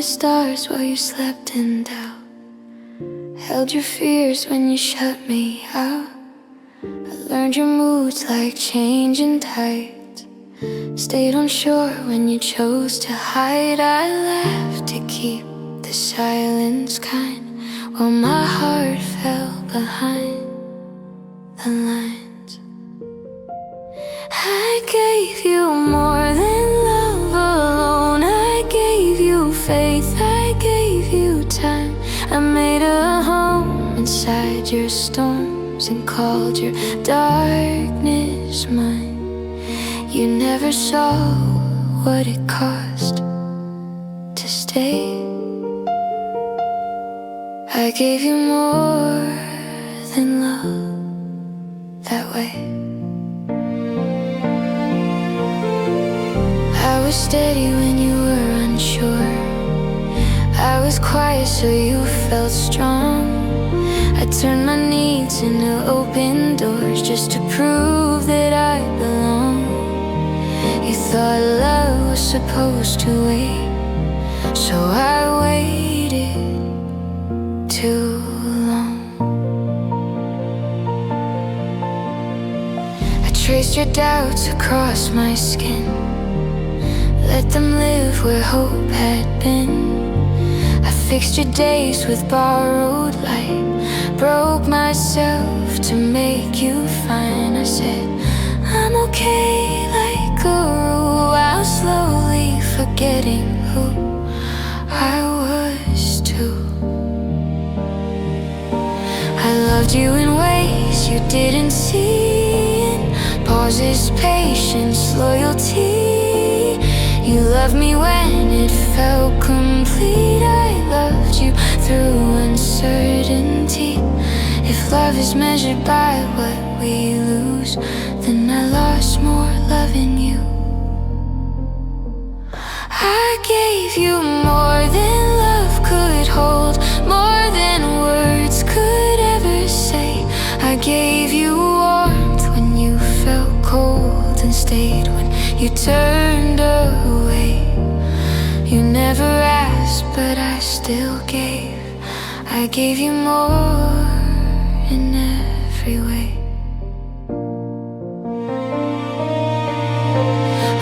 my stars while you slept in doubt. Held your fears when you shut me out. I learned your moods like changing tides. Stayed on shore when you chose to hide. I laughed to keep the silence kind, while my heart fell behind the lines. I gave you more than love alone. I gave you faith, I gave you time. I made a home inside your storms and called your darkness mine. You never saw what it cost to stay. I gave you more than love that way. I was steady when you were unsure. I was quiet so you felt strong. I turned my needs into open doors just to prove that I belong. You thought love was supposed to wait, so I waited too long. I traced your doubts across my skin, let them live where hope had been. I fixed your days with borrowed light, broke myself to make you fine. I said, I'm okay like a rule, while slowly forgetting who I was too. I loved you in ways you didn't see, in pauses, patience, loyalty. You loved me when it felt complete. I loved you through uncertainty. If love is measured by what we lose, then I lost more loving you. I gave you more than love could hold, more than words could ever say. I gave you warmth when you felt cold, and stayed when you turned away. You never asked, but I still gave. I gave you more in every way.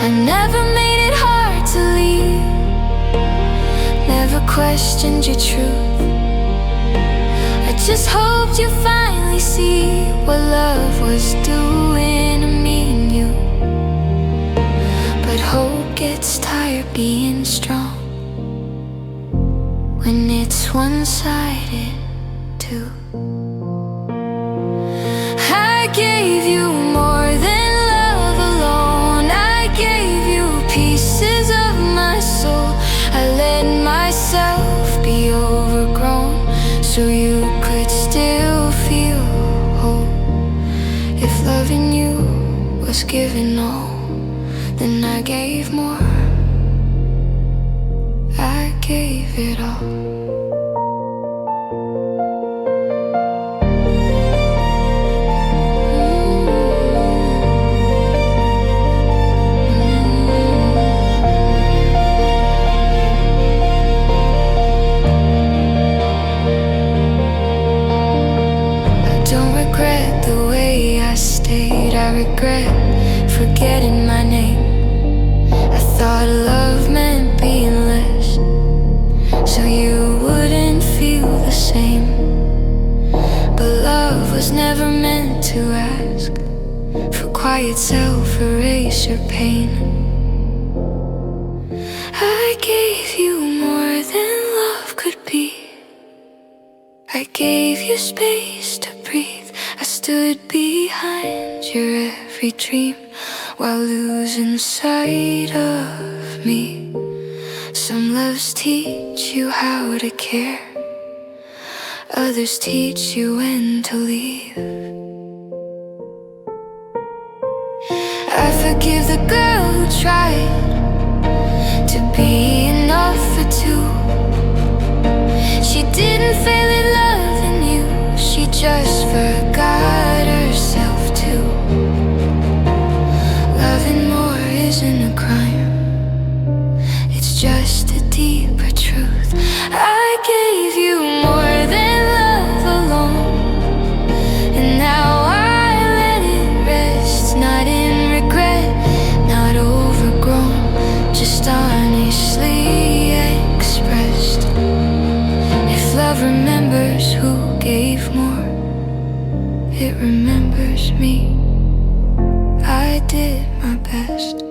I never made it hard to leave, never questioned your truth. I just hoped you'd finally see what love was doing to me and you. But hope gets tired being strong when it's one-sided too. I gave you more than love alone. I gave you pieces of my soul. I let myself be overgrown so you could still feel whole. If loving you was giving all, then I gave more. I gave it all. I regret forgetting my name. I thought love meant being less, so you wouldn't feel the same. But love was never meant to ask for quiet self-erase or pain. I gave you more than love could be. I gave you space to breathe. I stood behind your every dream while losing sight of me. Some loves teach you how to care, others teach you when to leave. I forgive the girl who tried to be enough for two. She didn't fail at loving you, she just forgot herself too. Loving more isn't a crime, it's just a deeper truth. it remembers me. I did my best.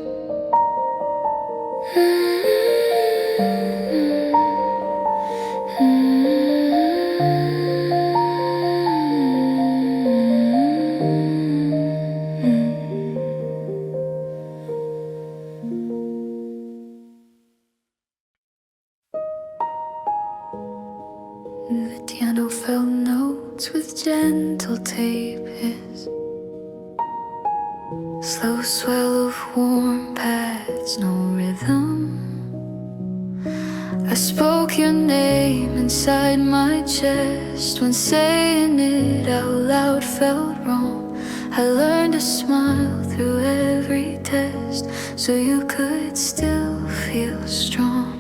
The piano felt notes with gentle tape hiss, slow swell of warm pads, no rhythm. I spoke your name inside my chest. When saying it out loud felt wrong, I learned to smile through every test, so you could still feel strong.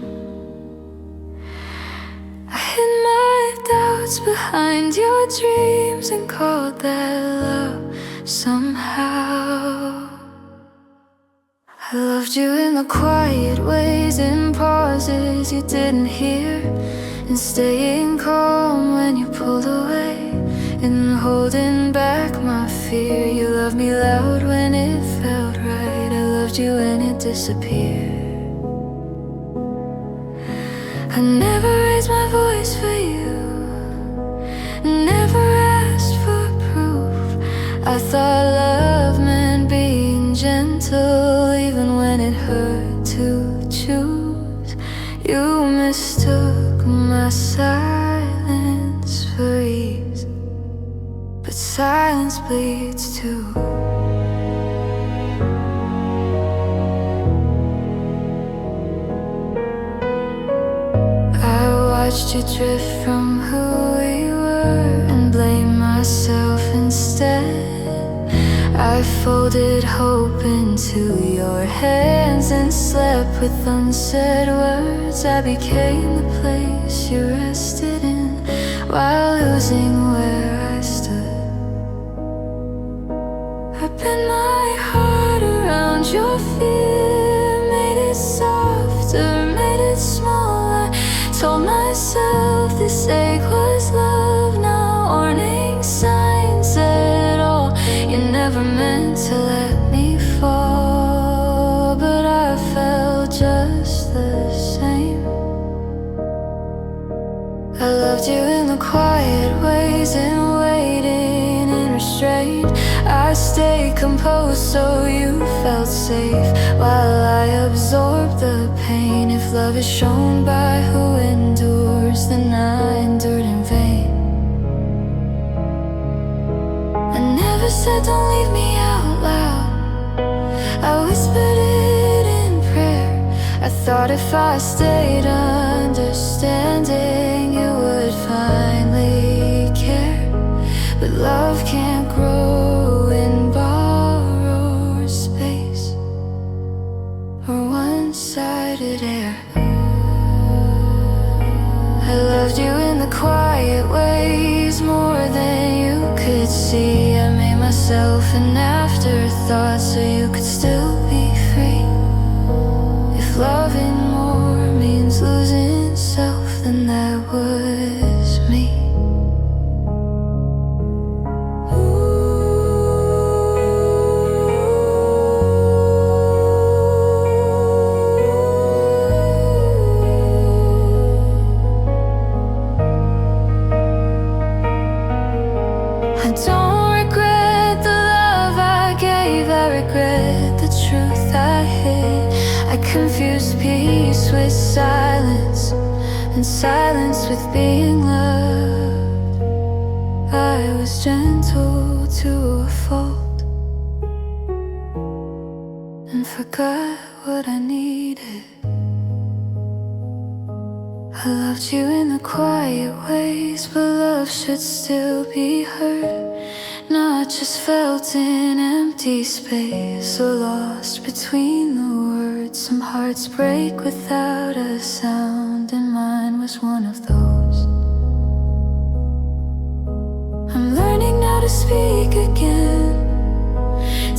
I hid my doubts behind your dreams and called that love somehow. I loved you in the quiet ways, in pauses you didn't hear, in staying calm when you pulled away, in holding back my fear. You loved me loud when it felt right. I loved you when it disappeared. I never raised my voice for you, never asked for proof. I thought love meant being gentle, even when it hurt to choose. You mistook my silence for ease, but silence bleeds too. I watched you drift from who we were and blame myself instead. I folded hope into your hands and slept with unsaid words. I became the place you rested in while losing where I stood. I bent my heart around your fear, made it softer, made it small. I told myself this ache was love, now warning signs at all. You never meant to let me fall, but I felt just the same. I loved you in the quiet ways, in waiting, in restraint. I stayed composed so you felt safe while I absorbed the pain. If love is shown by who endures, then I endured in vain. I never said don't leave me out loud, I whispered it in prayer. I thought if I stayed understanding, you would finally care. But love can't grow in borrowed space or one-sided air. I loved you in the quiet ways, more than you could see. I made myself an afterthought so you could still be free. If loving more means losing self, then that was me. I don't regret the love I gave, I regret the truth I hid. I confused peace with silence, and silence with being loved. I was gentle to a fault and forgot what I needed. I loved you in the quiet ways, but love should still be heard, not just felt in empty space or lost between the words. Some hearts break without a sound, and mine was one of those. I'm learning now to speak again,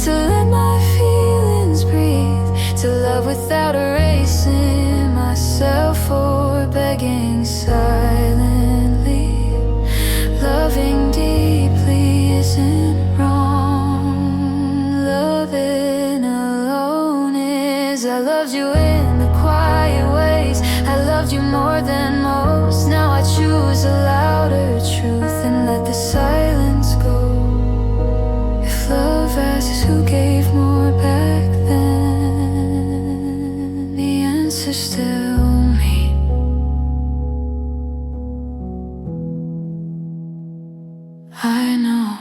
to let my feelings breathe, to love without erasing myself or begging silently. Loving deeply isn't who gave more back then? The answer's still me. I know.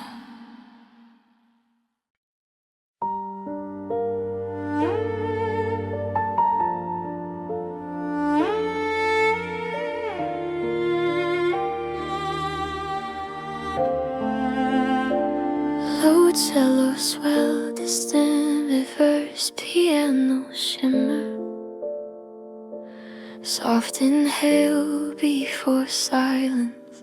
Low cello swell, distant reverse, piano shimmer. Soft inhale before silence.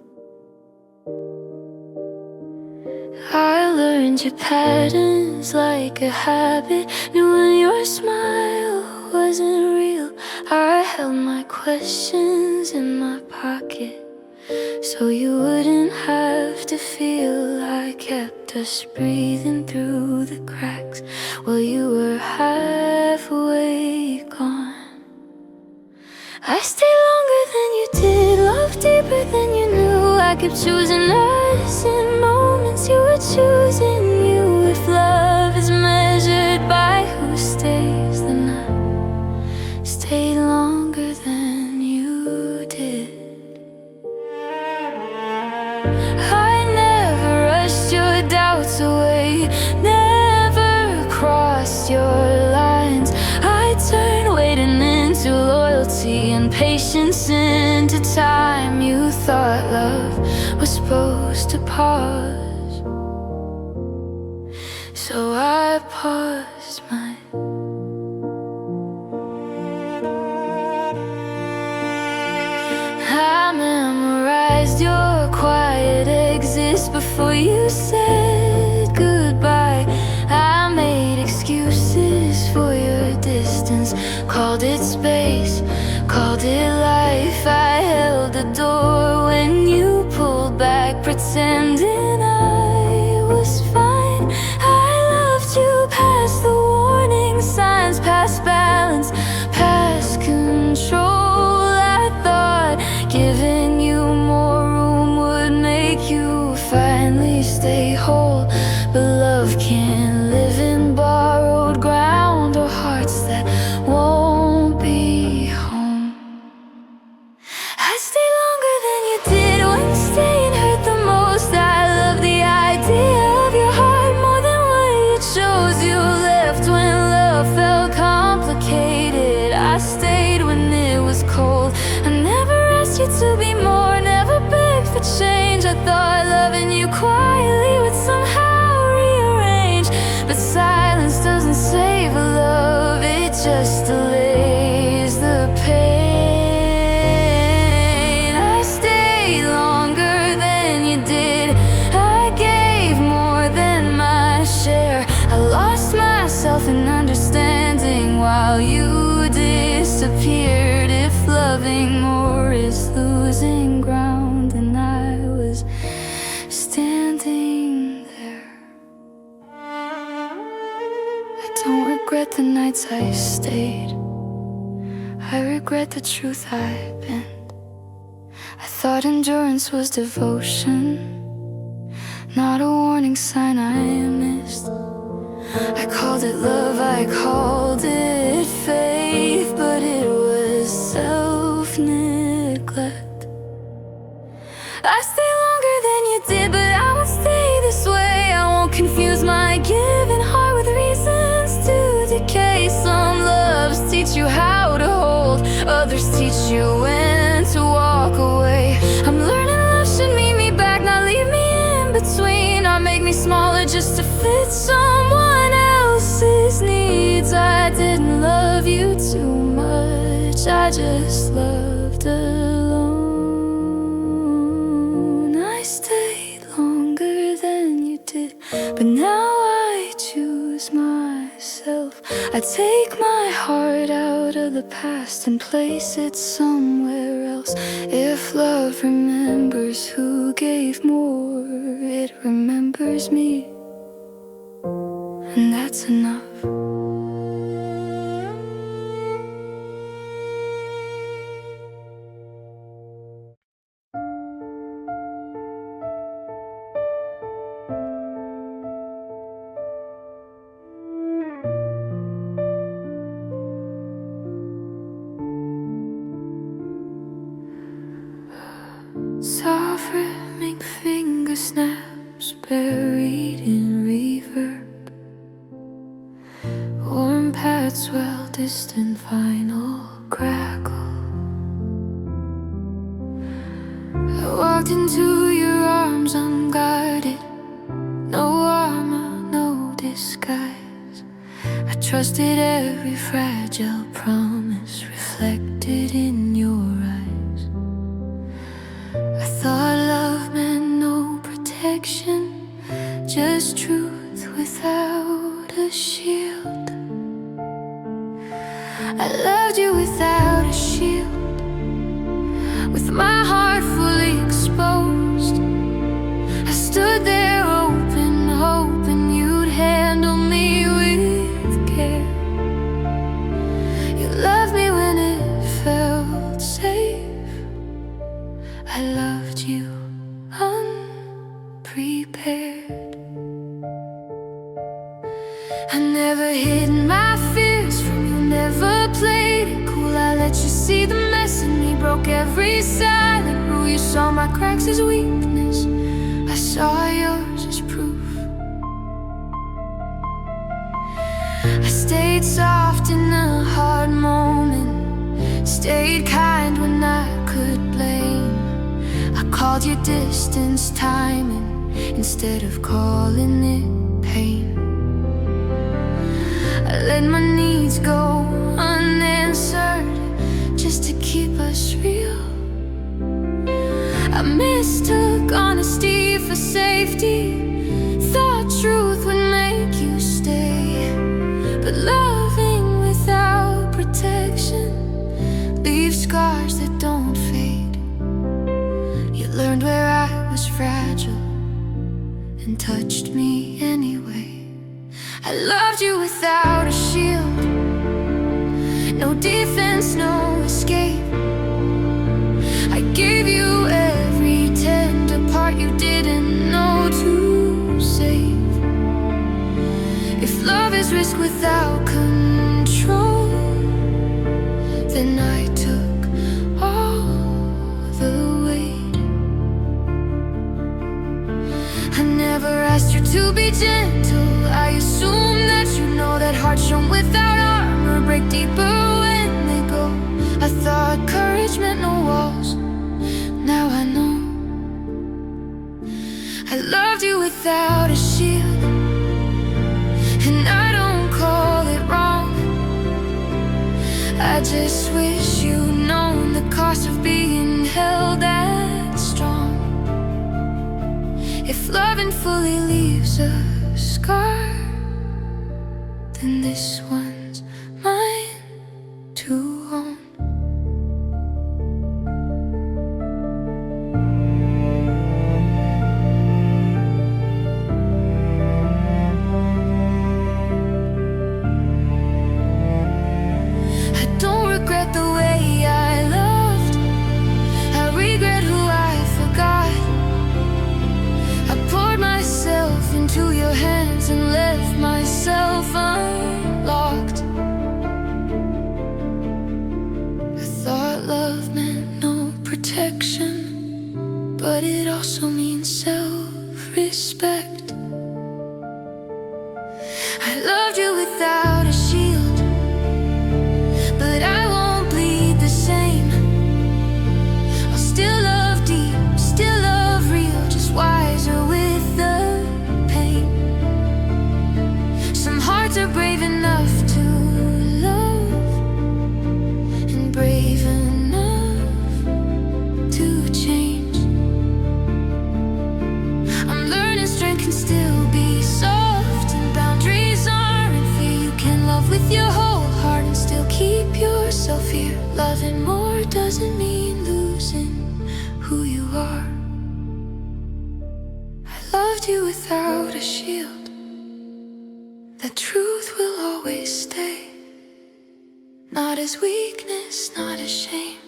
I learned your patterns like a habit. Knew when your smile wasn't real. I held my questions in my pocket, so you wouldn't have to feel. I kept us breathing through the cracks while you were halfway gone. I stayed longer than you did, loved deeper than you knew. I kept choosing us in moments you were choosing you. If love is measured by who stays, then I stayed longer than you did. I never rushed your doubts away, never crossed your lines. I turned waiting into loyalty and patience into time. You thought love was supposed to pause, so I paused mine. I memorized your quiet exist before you said goodbye. I made excuses for your distance, called it space, called it life. I held the door when you pulled back, pretending I was fine. I loved you past the warning signs, past balance, past control. I thought giving you more room would make you finally stay whole, but love can't live in borrowed ground or hearts that won't be home. I stayed longer than you did when staying hurt the most. I love the idea of your heart more than what you chose. You left when love felt complicated. I stayed when it was cold. I never asked you to be more, never begged for change. I thought loving you quietly would somehow rearrange, but silence doesn't save a love, it just delays the pain. I stayed longer than you did, I gave more than my share. I lost myself in understanding while you disappeared. If loving more is losing ground, and I was standing there. I don't regret the nights I stayed, I regret the truth I bent. I thought endurance was devotion, not a warning sign I missed. I called it love, I called it faith, but it was self-neglect. I stay longer than you did, but I won't stay this way. I won't confuse my giving heart with reasons to decay. Some loves teach you how to hold, others teach you when to walk away. I'm learning love should meet me back, not leave me in between, or make me smaller just to fit someone else's needs. I didn't love you too much, I just loved alone. I stayed longer than you did, but now I choose myself. I take my heart out of the past and place it somewhere else. If love remembers who gave more, it remembers me, and that's enough. buried in reverb. Warm paths swell, distant final crackle. I walked into your arms unguarded, no armor, no disguise. I trusted every fragile promise reflected in your eyes. I thought love meant no protection, just truth without a shield. I loved you without a shield, with my heart fully exposed. I stood there open, hoping you'd handle me with care. You loved me when it felt safe. I loved you unprepared. I never hid my fears from you, never played it cool. I let you see the mess in me, broke every silent rule. You saw my cracks as weakness, I saw yours as proof. I stayed soft in a hard moment, stayed kind when I could blame. I called you distance timing instead of calling it pain. I let my needs go unanswered just to keep us real. I mistook honesty for safety, thought truth would make you stay. But loving without protection leaves scars that don't fade. You learned where I was fragile and touched me anyway. I loved you without a shield, no defense, no escape. I gave you every tender part you didn't know to save. If love is risk without control, then I took all the weight. I never asked you to be gentle, I assume that you know that hearts shown without armor break deeper when they go. I thought courage meant no walls, now I know. I loved you without a shield, and I don't call it wrong. I just wish you'd known the cost of being held that strong. If loving fully leaves a scar, then this one's mine to own. I don't regret the way I loved, I regret who I forgot. I poured myself into your hands and left myself unlocked. I thought love meant no protection, but it also means self-respect. I loved you without a shield, but I won't bleed the same. I'll still love deep, still love real, just wiser with the pain. Some hearts are brave enough to love, and brave enough to change. I'm learning strength can still be soft, and boundaries aren't fear. You can love with your whole heart and still keep yourself here. Loving more doesn't mean losing who you are. I loved you without a shield, the truth will always stay. Not as weakness, not as shame,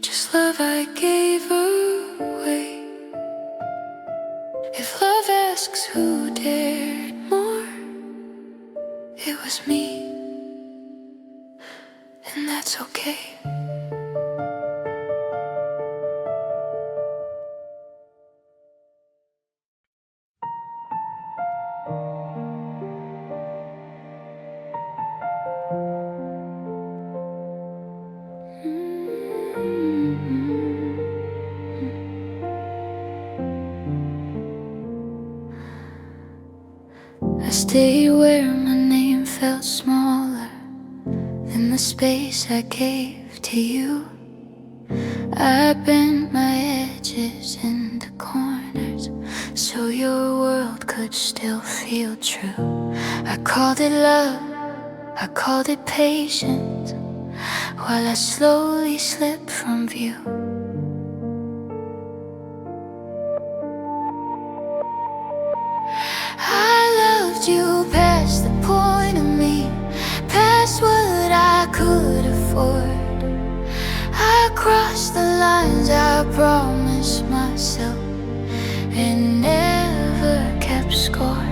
just love I gave away. If love asks who dared more, it was me, and that's okay. stayed where my name felt smaller than the space I gave to you. I bent my edges into corners so your world could still feel true. I called it love, I called it patience, while I slowly slipped from view. I loved you past the point of me, past what I could afford. I crossed the lines I promised myself and never kept score.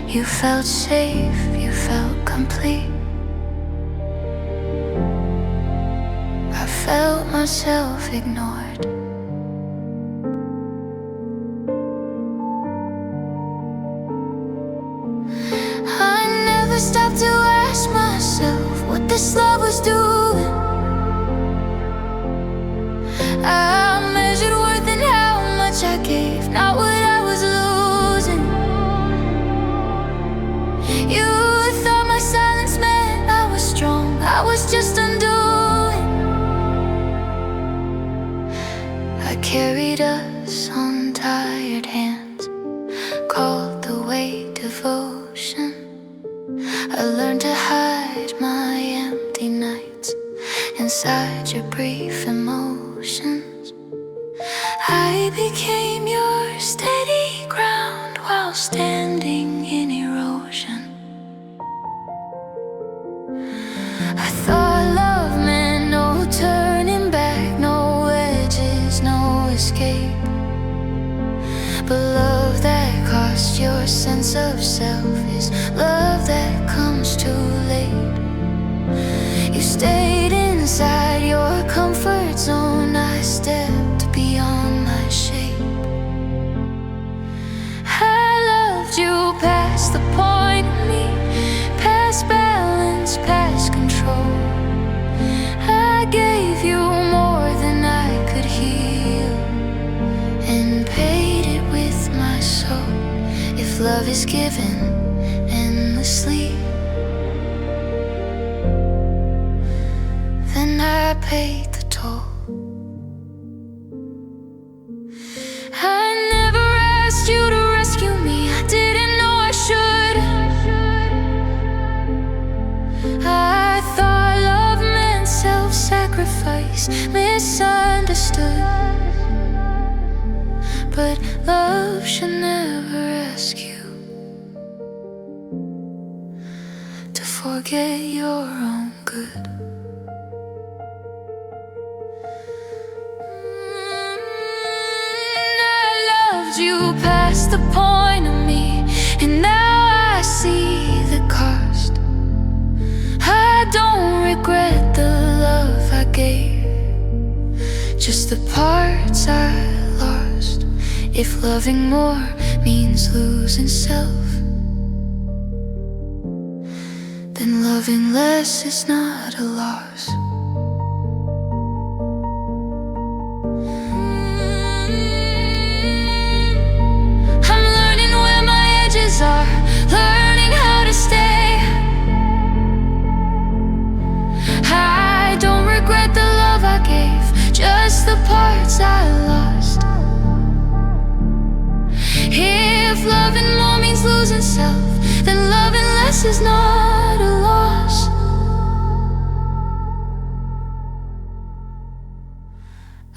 You felt safe, you felt complete. I felt myself ignored. I never stopped to ask myself what this love was doing. I measured worth in how much I gave, not what I was losing. You thought my silence meant I was strong, I was just undoing. I carried us on tired hands, called the weight devotion. I learned to hide my empty nights inside your brief emotions. I became your steady ground while standing in erosion. I thought love meant no turning back, no edges, no escape. But love that cost your sense of self is love that comes too late. You stayed inside your comfort zone, I stepped beyond my shape. I loved you past the point of me, past balance, past control. I gave you more than I could heal and paid it with my soul. If love is given endlessly, then I paid the toll. I never asked you to rescue me, I didn't know I should. I thought love meant self-sacrifice, misunderstood. But love should never ask you to forget your own good. You past the point of me, and now I see the cost. I don't regret the love I gave, just the parts I lost. If loving more means losing self, then loving less is not a loss. Learning how to stay. I don't regret the love I gave, just the parts I lost. If loving more means losing self, then loving less is not a loss.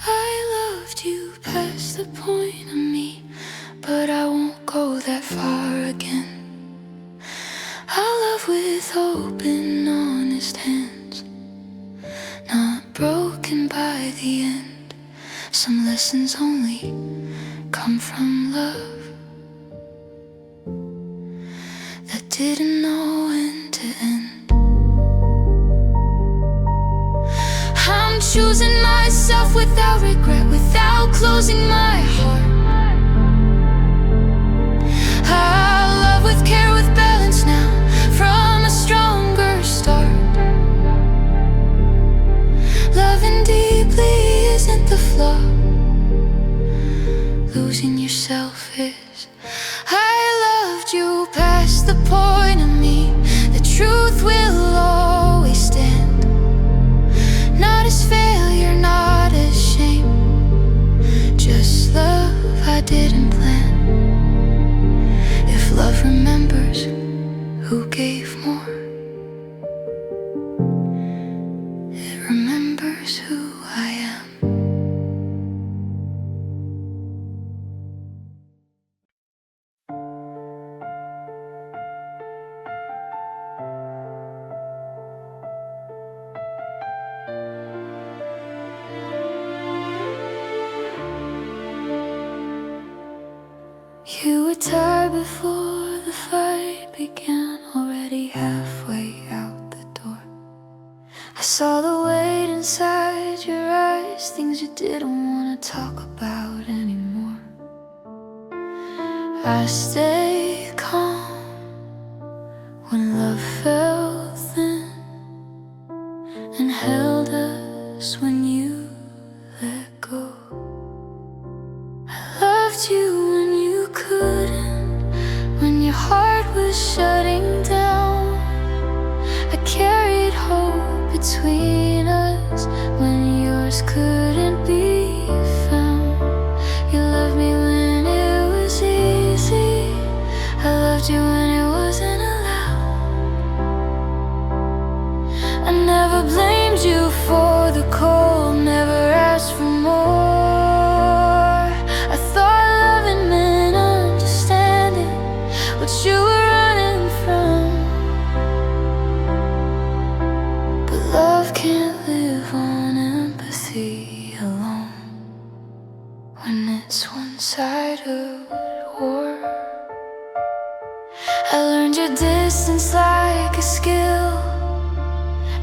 I loved you past the point of me, but I won't go that far again. I'll love with open, honest hands, not broken by the end. Some lessons only come from love that didn't know when to end. I'm choosing myself without regret, without closing my heart. I love with care, with balance now, from a stronger start. Loving deeply isn't the flaw, losing yourself is. I loved you past the point of me? The truth will always stand. Not as failure, not as shame, just love I didn't plan. If love remembers who gave more, it remembers who I am. You were tired before the fight began, already halfway out the door. I saw the weight inside your eyes, things you didn't want to talk about anymore. I stayed calm when love fell thin, and held us when you let go. I loved you when you couldn't, when your heart was shutting down. I carried hope between us when yours couldn't be found. You loved me when it was easy, I loved you when it wasn't allowed. I never blamed you for the cold, never asked for more. I thought loving meant understanding what you were running from. But love can't live on empathy alone when it's one-sided war. I learned your distance like a skill,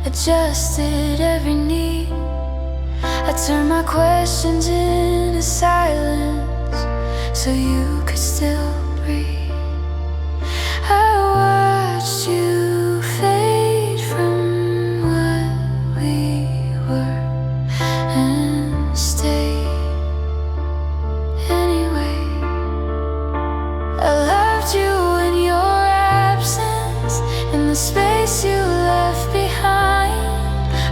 adjusted every need. I turned my questions into silence so you could still breathe. I watched you fade from what we were and stayed anyway. I loved you in your absence, in the space you left behind.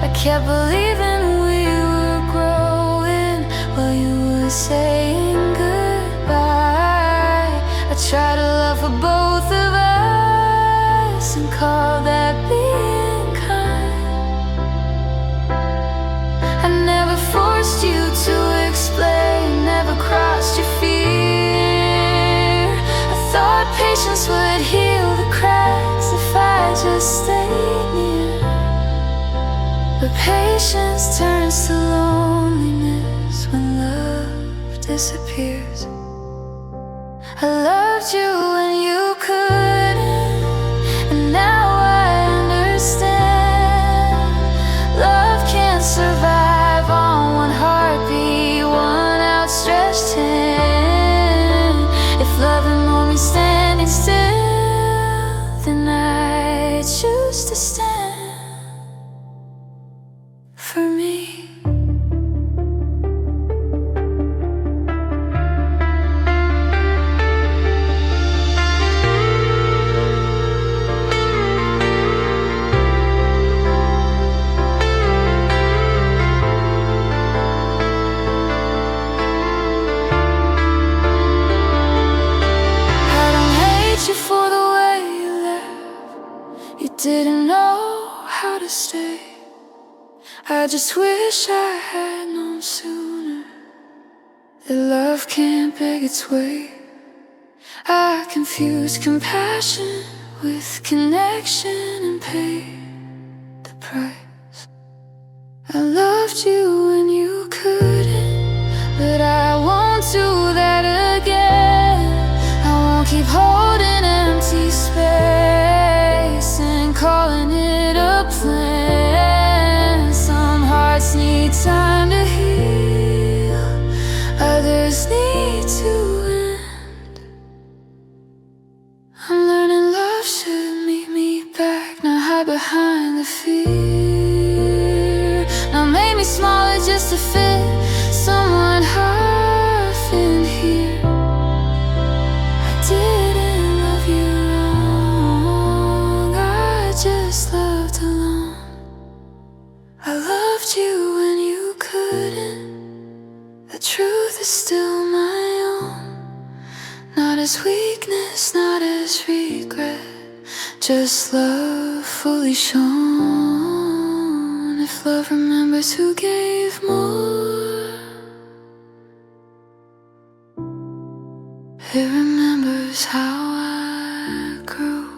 I kept believing we were growing while you were saying goodbye. I tried to love for both of us and call that being kind. I never forced you to explain, never crossed your fear. I thought patience would heal the cracks if I just stayed near. But patience turns to loneliness when love disappears. I loved you when you couldn't, and now I understand. Love can't survive on one heartbeat, one outstretched hand. If loving more means standing still, then I choose to stand for me. For the way you left, you didn't know how to stay. I just wish I had known sooner that love can't beg its way. I confused compassion with connection and paid the price. I loved you when you couldn't, but I won't do that again. I won't keep holding empty space and calling it a plan. Some hearts need time to heal, others need to end. I'm learning love should meet me back, not hide behind the fear. Not make me smaller just to fit someone half in here. I didn't love you wrong. is regret, just love fully shown. If love remembers who gave more, it remembers how I grew.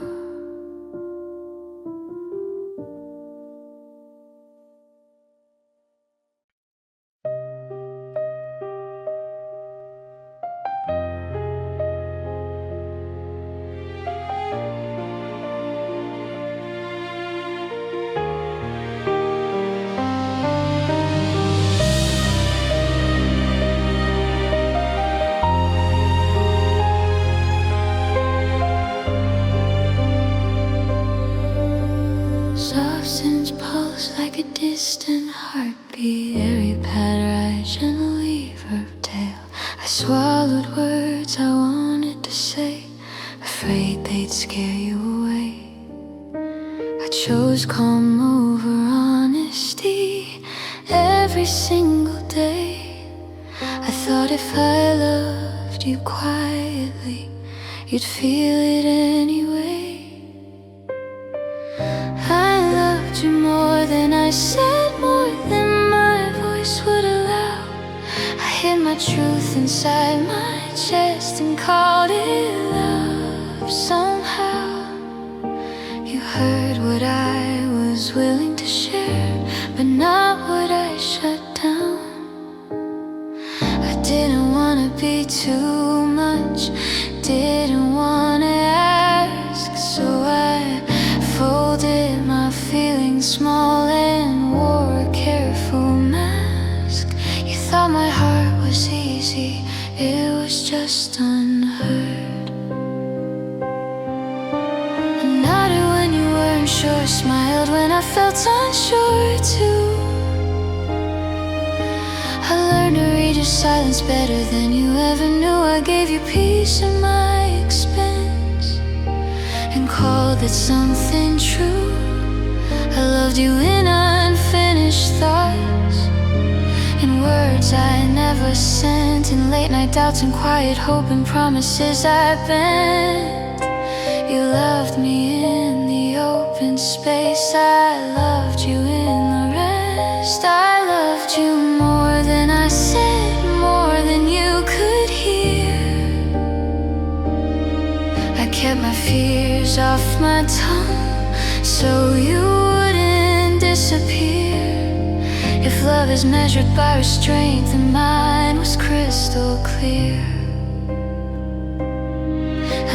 Substance pulse like a distant heartbeat. Airy pad right, gentle reverb tail. I swallowed words I wanted to say, afraid they'd scare you away. I chose calm over honesty every single day. I thought if I loved you quietly, you'd feel it anyway. I loved you more than I said, more than my voice would allow. I hid my truth inside my chest and called it love. Somehow you heard what I was willing to share, but not what I shut down. I didn't wanna be too much, didn't wanna ask, so I folded my feelings small and wore a careful mask. You thought my heart was easy, it was just unheard. I nodded when you weren't sure, smiled when I felt unsure too. I learned to read your silence better than you ever knew. I gave you peace at my expense and called it something true. I loved you in unfinished thoughts, in words I never sent, in late night doubts and quiet hope and promises I bent. You loved me in the open space, I loved you in the rest. I loved you more than I said, more than you could hear. I kept my fears off my tongue so you wouldn't disappear. If love is measured by restraint, then mine was crystal clear.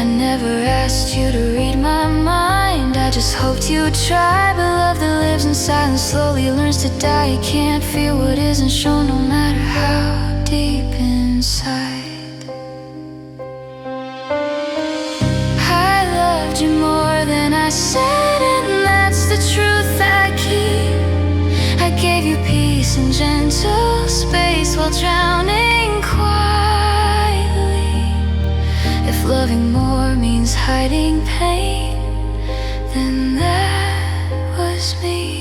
I never asked you to read my mind, I just hoped you'd try. But love that lives in silence slowly learns to die. You can't feel what isn't shown, no matter how deep inside. I loved you more than I said, and that's the truth I keep. I gave you peace and gentle space while drowning quietly. If loving more means hiding pain, then that was me.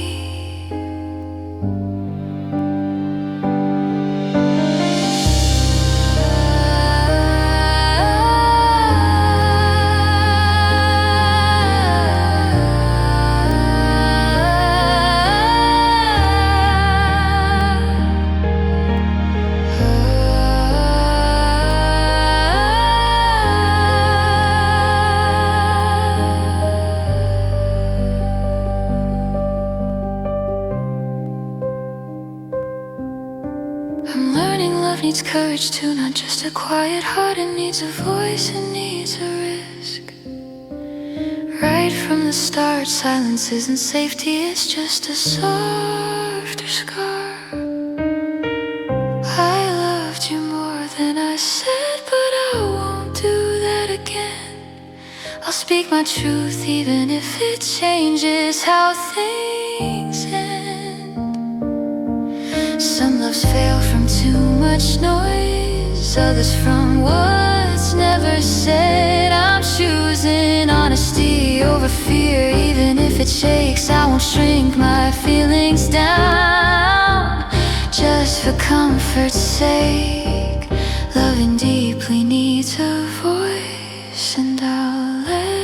I'm learning love needs courage too, not just a quiet heart. It needs a voice, it needs a risk. Right from the start, silence isn't safety, it's just a softer scar. I loved you more than I said, but I won't do that again. I'll speak my truth even if it changes how things end. Some loves fail from too much noise, others from what's never said. I'm choosing honesty over fear, even if it shakes. I won't shrink my feelings down just for comfort's sake. Loving deeply needs a voice, and I'll let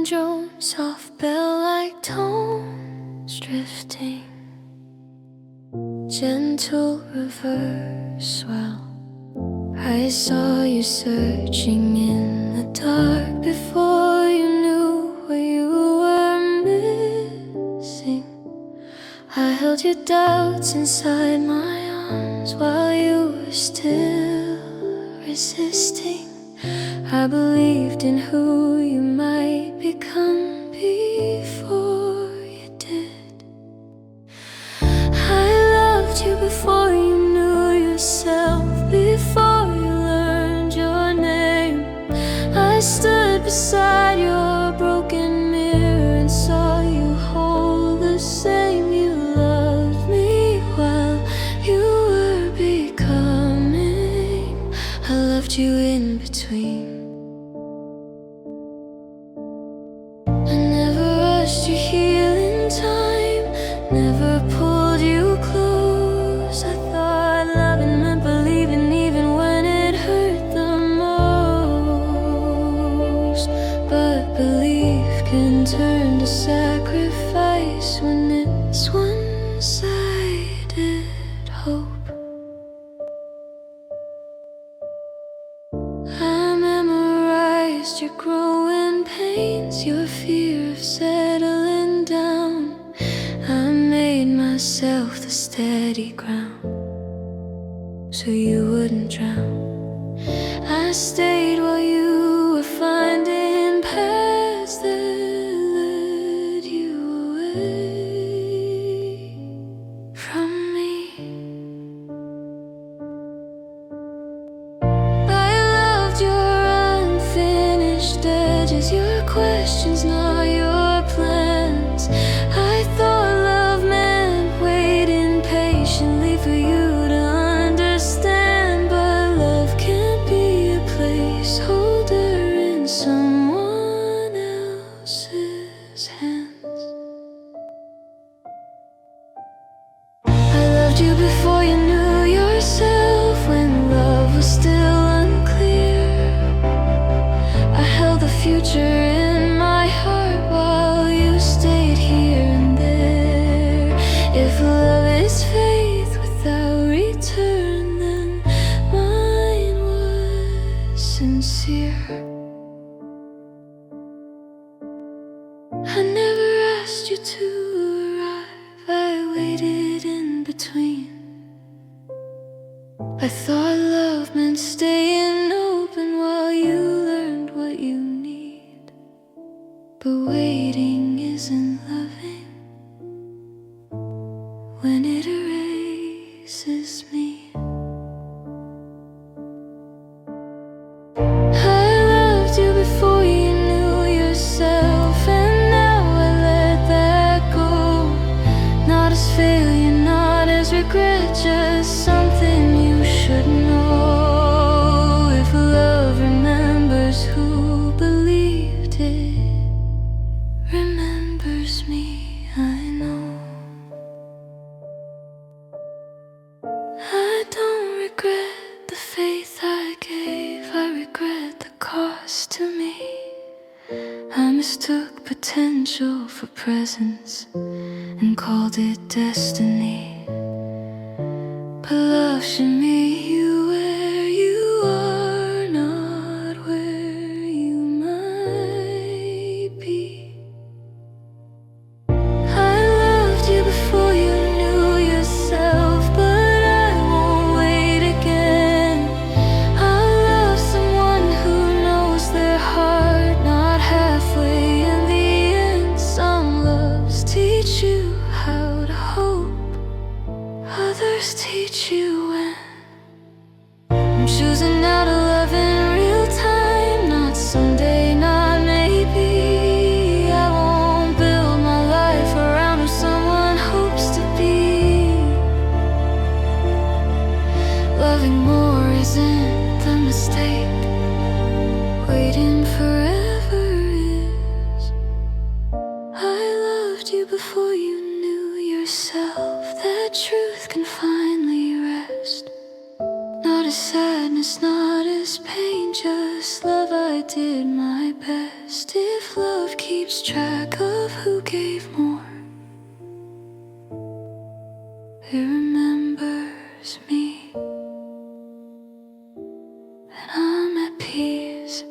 drone, soft bell-like tones drifting, gentle reverse swell. I saw you searching in the dark before you knew what you were missing. I held your doubts inside my arms while you were still resisting. I believed in who you might become before you did. I loved you before you knew yourself, before you learned your name. I stood beside your broken mirror and saw you whole the same. You loved me while you were becoming. I loved you in between. Your healing time never pulled you close. I thought loving meant believing even when it hurt the most. But belief can turn to sacrifice when it's one-sided hope. I memorized your growing pains, your fear of settling down. I made myself the steady ground so you wouldn't drown. I stayed while you were finding paths that led you away from me. I loved your unfinished edges, your questions, not your plans. I thought love meant waiting patiently for you to understand. But love can't be a placeholder in someone else's hands. I loved you before you knew yourself, when love was still unclear. I held the future in my heart while you stayed here and there. If love is faith without return, then mine was sincere. I never asked you to arrive, I waited in between. I thought love meant staying open while you learned what you need. But waiting isn't loving when it erases me. I loved you before you knew yourself, and now I let that go. Not as failure, not as regret, just something you should know. If love remembers who believed it, remembers me, I know. I don't regret the faith I gave, I regret the cost to me. I mistook potential for presence and called it destiny. But love should meet you where you are, not where you might be. I loved you before you knew yourself, but I won't wait again. I'll love someone who knows their heart, not halfway in the end. Some loves teach you how to hope, others teach you when. I'm choosing now to love in real time, not someday, not maybe. I won't build my life around who someone hopes to be. Loving more isn't the mistake, waiting forever is. I loved you before you knew yourself, that truth can finally rest. Not as sadness, not as pain, just love. I did my best. If love keeps keeps track of who gave more. It remembers me, and I'm at peace.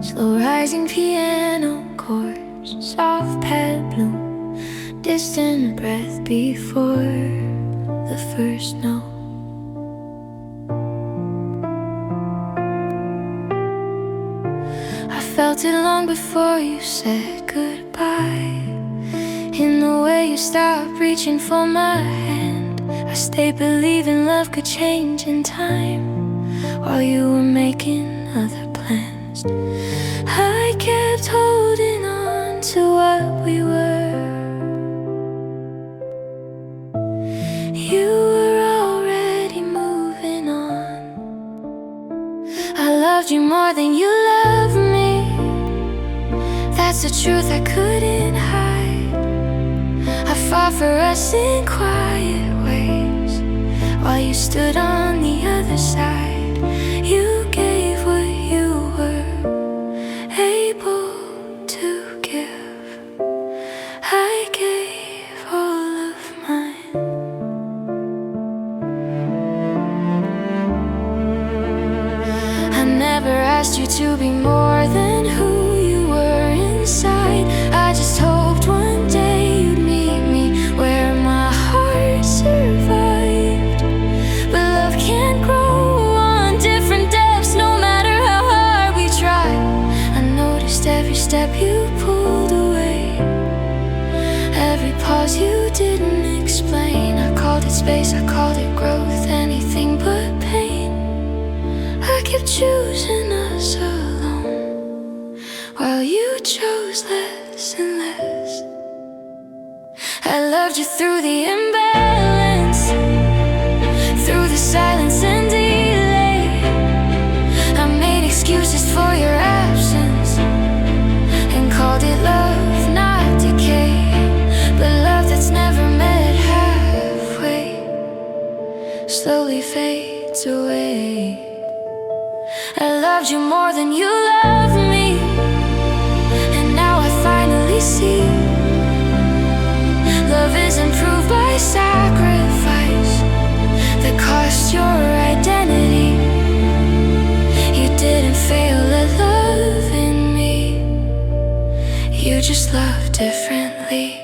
Slow rising piano chords, soft pad bloom, distant breath before the first note. I felt it long before you said goodbye. In the way you stopped reaching for my hand, I stayed believing love could change in time, while you were making other plans. I kept holding on to what we were. You were already moving on. I loved you more than you loved me. That's the truth I couldn't hide. I fought for us in quiet ways, while you stood on the other side. You gave what you were able to give. I gave all of mine. I never asked you to be more than who you were inside. I just hoped one day you'd meet me where my heart survived. But love can't grow on different depths, no matter how hard we try. I noticed every step you pulled away, every pause you didn't explain. I called it space, I called it growth, anything but pain. I kept choosing us alone, while you chose less and less. I loved you through the imbalance, through the silence and delay. I made excuses for your absence and called it love, not decay. But love that's never met halfway slowly fades away. I loved you more than you loved me, and now I finally see love isn't proved by sacrifice that cost your identity. You didn't fail at loving me, you just love differently.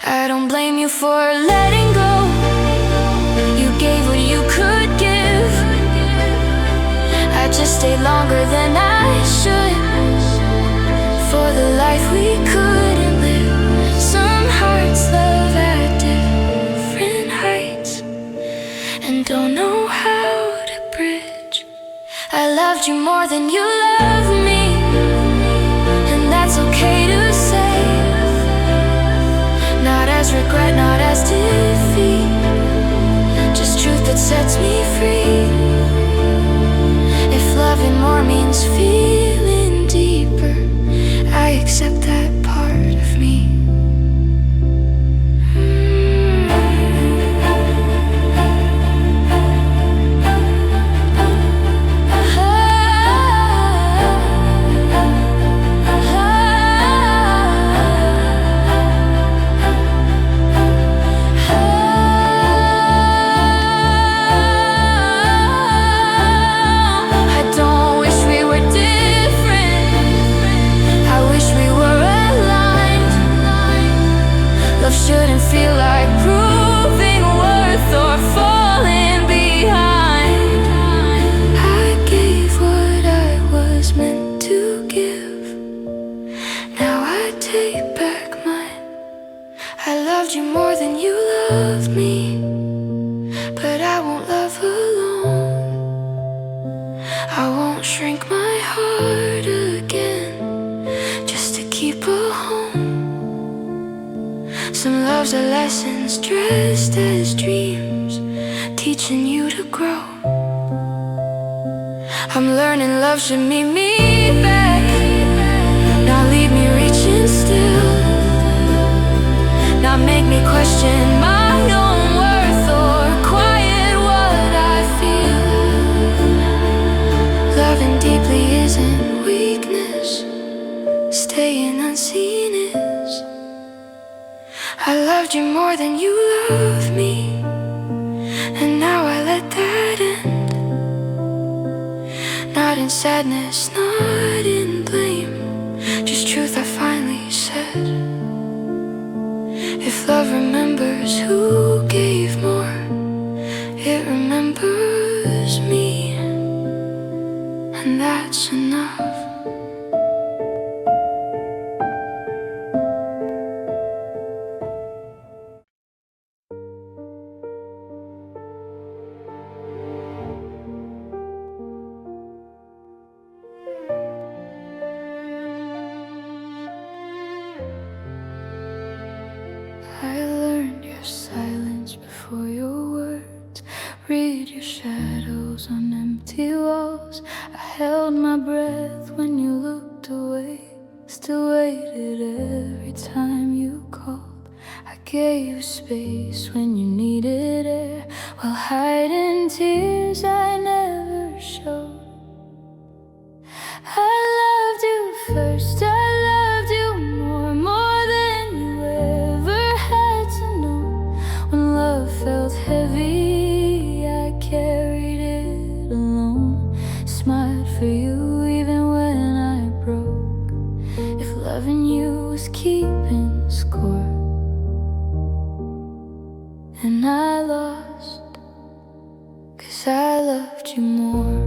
I don't blame you for letting go. You gave what you could give. I just stayed longer than I should, for the life we couldn't live. Some hearts love at different heights and don't know how to bridge. I loved you more than you loved me, and that's okay to say. Not as regret, not as defeat, just truth that sets me free. If loving more means feeling deeper, I accept that part of me. Shouldn't feel like proving worth or falling behind. I gave what I was meant to give. Now I take back mine. I loved you more than you loved me, but I won't love alone. I won't shrink my heart again just to keep a home. Some loves are lessons dressed as dreams, teaching you to grow. I'm learning love should meet me back, not leave me reaching still, not make me question my own worth or quiet what I feel. Loving deeply isn't weakness, staying unseen is. I loved you more than you loved me, and now I let that end. Not in sadness, not in blame, just truth I finally said. If love remembers who gave more, it remembers me, and that's enough. I learned your silence before your words, read your shadows on empty walls. I held my breath when you looked away, still waited every time you called. I gave you space when you needed air, while hiding tears I never showed. I loved you first, I loved you more than you ever had to know. When love felt heavy, I carried it alone. Smiled for you even when I broke. If loving you was keeping score, and I lost, 'cause I loved you more.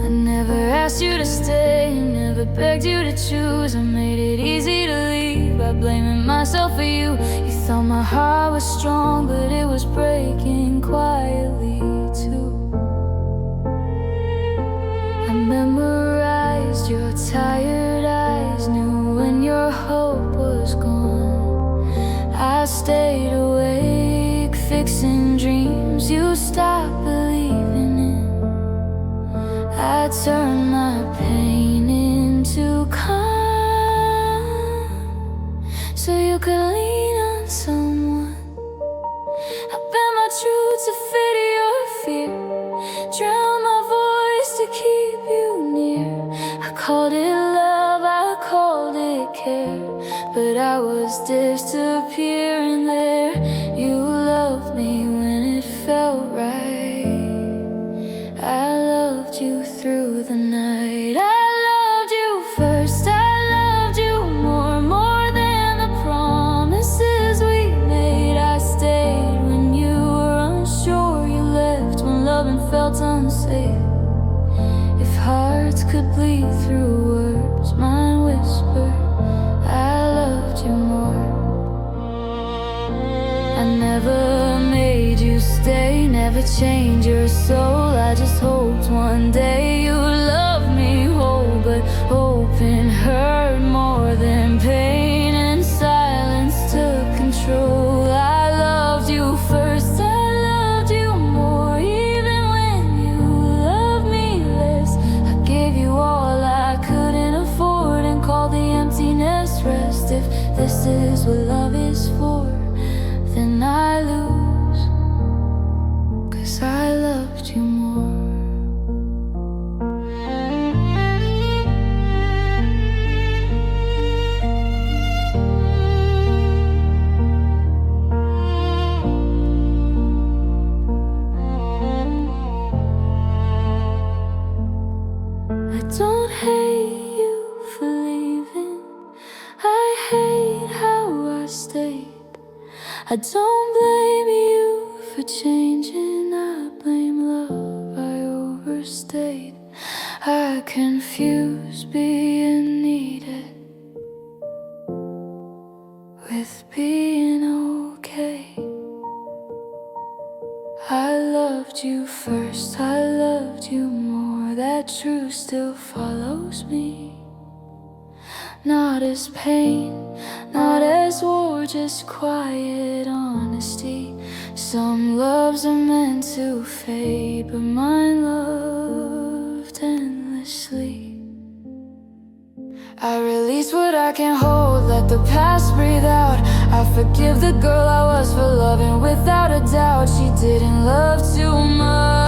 I never asked you to stay, never begged you to choose. I made it easy to leave by blaming myself for you. You thought my heart was strong, but it was breaking quietly too. I memorized your tired eyes, knew when your hope was gone. I stayed awake, fixing dreams you stopped believing in. I turned my pain into calm, so you could lean on someone. I bent my truth to fit your fear, drowned my voice to keep you near. I called it love, I called it care, but I was disappearing there. You loved me when it felt right, I loved you through the night. I loved you first, I loved you more than the promises we made. I stayed when you were unsure, you left when loving felt unsafe. If hearts could bleed through words, mine whispered, I loved you more. I never made you stay, never change your soul. I just hoped one day you'd love me whole, but hoping hurt more than pain, and silence took control. I loved you first, I loved you more, even when you loved me less. I gave you all I couldn't afford and called the emptiness rest. If this is what love is for, then I lose, 'cause I loved you more. I don't hate you for leaving, I hate how I stayed. I don't blame you for changing, I blame love I overstayed. I confuse being needed with being okay. I loved you first, I loved you more, that truth still follows me. Not as pain, not as war, just quiet honesty. Some loves are meant to fade, but my love I can hold, let the past breathe out. I forgive the girl I was for loving without a doubt. She didn't love too much.